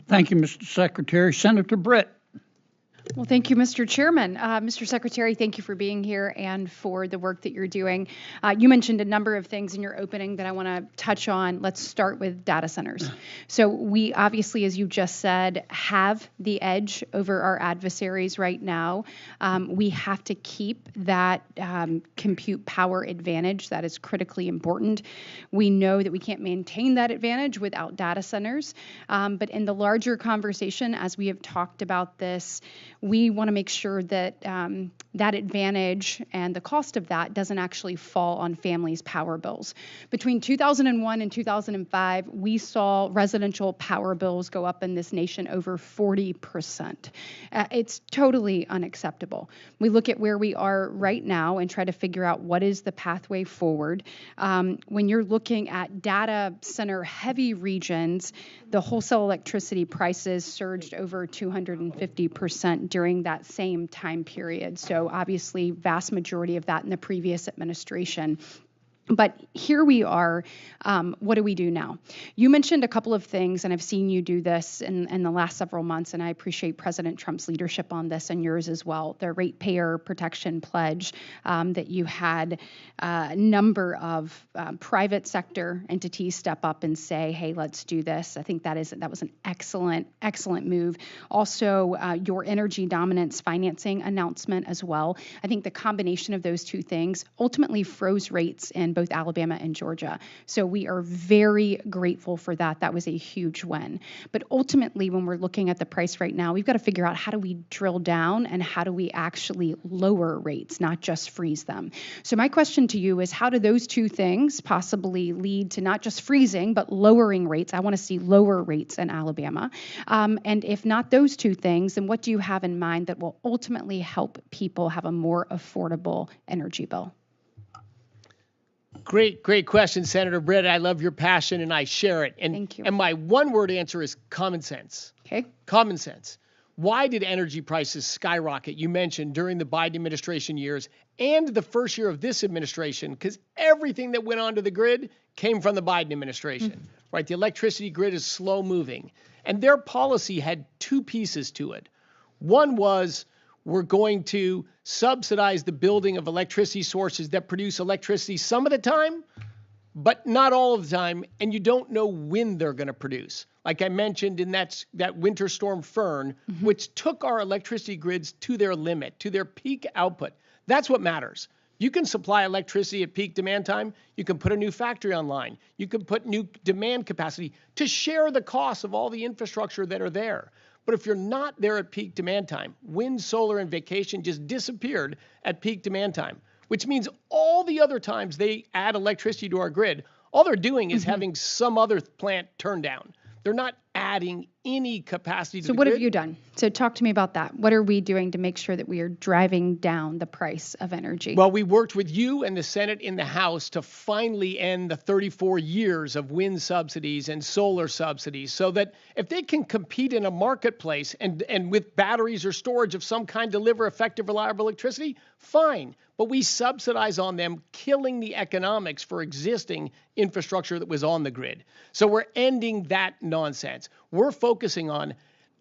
Thank you, Mr. Secretary. Senator Britt. Well, thank you, Mr. Chairman. Mr. Secretary, thank you for being here and for the work that you're doing. You mentioned a number of things in your opening that I want to touch on. Let's start with data centers. So we obviously, as you just said, have the edge over our adversaries right now. We have to keep that compute power advantage. That is critically important. We know that we can't maintain that advantage without data centers. But in the larger conversation, as we have talked about this, we want to make sure that that advantage and the cost of that doesn't actually fall on families' power bills. Between 2001 and 2005, we saw residential power bills go up in this nation over 40%. It's totally unacceptable. We look at where we are right now and try to figure out what is the pathway forward. When you're looking at data center heavy regions, the wholesale electricity prices surged over 250% during that same time period. So obviously, vast majority of that in the previous administration. But here we are. What do we do now? You mentioned a couple of things, and I've seen you do this in the last several months, and I appreciate President Trump's leadership on this and yours as well. The ratepayer protection pledge that you had a number of private sector entities step up and say, hey, let's do this. I think that was an excellent move. Also, your energy dominance financing announcement as well. I think the combination of those two things ultimately froze rates in both Alabama and Georgia. So we are very grateful for that. That was a huge win. But ultimately, when we're looking at the price right now, we've got to figure out how do we drill down and how do we actually lower rates, not just freeze them. So my question to you is, how do those two things possibly lead to not just freezing, but lowering rates? I want to see lower rates in Alabama. And if not those two things, then what do you have in mind that will ultimately help people have a more affordable energy bill? Great question, Senator Britt. I love your passion and I share it. Thank you. And my one word answer is common sense. Okay. Common sense. Why did energy prices skyrocket? You mentioned during the Biden administration years and the first year of this administration, because everything that went onto the grid came from the Biden administration, right? The electricity grid is slow moving. And their policy had two pieces to it. One was, we're going to subsidize the building of electricity sources that produce electricity some of the time, but not all of the time, and you don't know when they're going to produce. Like I mentioned in that winter storm Fern, which took our electricity grids to their limit, to their peak output. That's what matters. You can supply electricity at peak demand time. You can put a new factory online. You can put new demand capacity to share the costs of all the infrastructure that are there. But if you're not there at peak demand time, wind, solar, and vacation just disappeared at peak demand time, which means all the other times they add electricity to our grid, all they're doing is having some other plant turned down. They're not adding any capacity to the grid. So what have you done? So talk to me about that. What are we doing to make sure that we are driving down the price of energy? Well, we worked with you and the Senate in the House to finally end the 34 years of wind subsidies and solar subsidies so that if they can compete in a marketplace and with batteries or storage of some kind deliver effective, reliable electricity, fine. But we subsidize on them, killing the economics for existing infrastructure that was on the grid. So we're ending that nonsense. We're focusing on,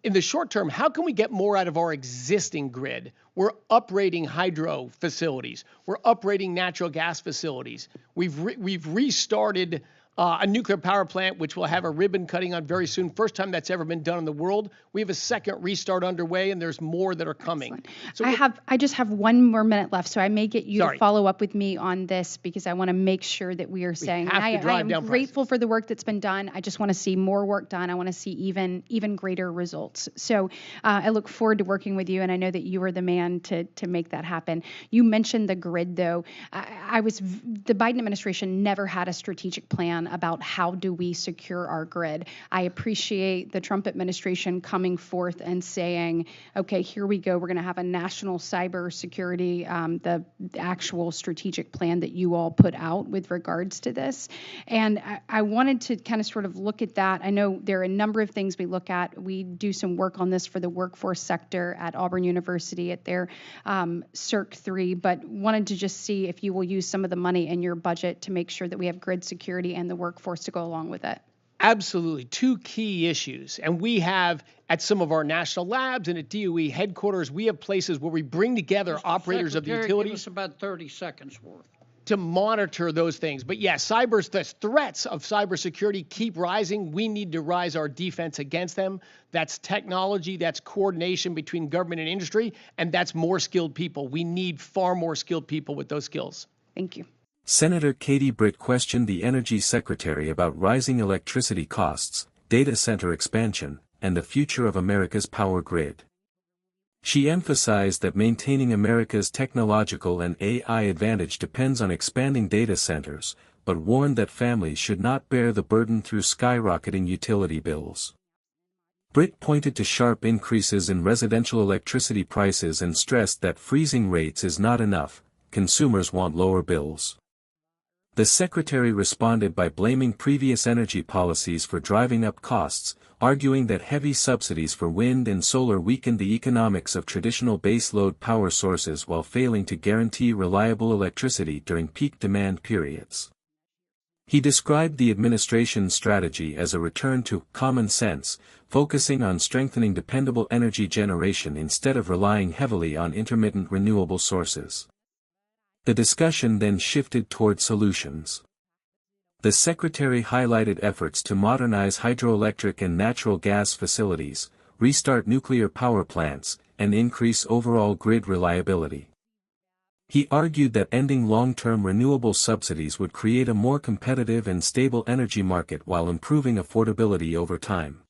in the short term, how can we get more out of our existing grid? We're uprating hydro facilities. We're uprating natural gas facilities. We've restarted a nuclear power plant, which will have a ribbon cutting on very soon. First time that's ever been done in the world. We have a second restart underway, and there's more that are coming. So I just have one more minute left, so I may get you to follow up with me on this because I want to make sure that we are saying I am grateful for the work that's been done. I just want to see more work done. I want to see even greater results. So I look forward to working with you, and I know that you are the man to make that happen. You mentioned the grid, though. The Biden administration never had a strategic plan about how do we secure our grid. I appreciate the Trump administration coming forth and saying, okay, here we go. We're going to have a national cybersecurity, the actual strategic plan that you all put out with regards to this. And I wanted to kind of sort of look at that. I know there are a number of things we look at. We do some work on this for the workforce sector at Auburn University at their CERC 3, but wanted to just see if you will use some of the money in your budget to make sure that we have grid security and the workforce to go along with it. Absolutely. Two key issues. And we have at some of our national labs and at DOE headquarters, we have places where we bring together operators of the Secretary, utilities. Give us about 30 seconds worth. To monitor those things. But yeah, the threats of cybersecurity keep rising. We need to rise our defense against them. That's technology, that's coordination between government and industry, and that's more skilled people. We need far more skilled people with those skills. Thank you. Senator Katie Britt questioned the Energy Secretary about rising electricity costs, data center expansion, and the future of America's power grid. She emphasized that maintaining America's technological and AI advantage depends on expanding data centers, but warned that families should not bear the burden through skyrocketing utility bills. Britt pointed to sharp increases in residential electricity prices and stressed that freezing rates is not enough, consumers want lower bills. The Secretary responded by blaming previous energy policies for driving up costs, arguing that heavy subsidies for wind and solar weakened the economics of traditional baseload power sources while failing to guarantee reliable electricity during peak demand periods. He described the administration's strategy as a return to common sense, focusing on strengthening dependable energy generation instead of relying heavily on intermittent renewable sources. The discussion then shifted toward solutions. The Secretary highlighted efforts to modernize hydroelectric and natural gas facilities, restart nuclear power plants, and increase overall grid reliability. He argued that ending long-term renewable subsidies would create a more competitive and stable energy market while improving affordability over time.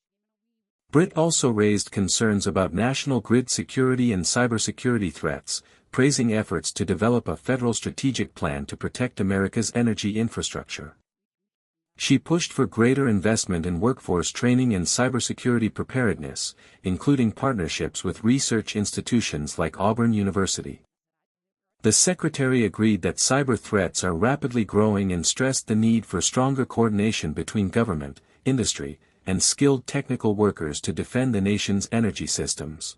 Britt also raised concerns about national grid security and cybersecurity threats, praising efforts to develop a federal strategic plan to protect America's energy infrastructure. She pushed for greater investment in workforce training and cybersecurity preparedness, including partnerships with research institutions like Auburn University. The Secretary agreed that cyber threats are rapidly growing and stressed the need for stronger coordination between government, industry, and skilled technical workers to defend the nation's energy systems.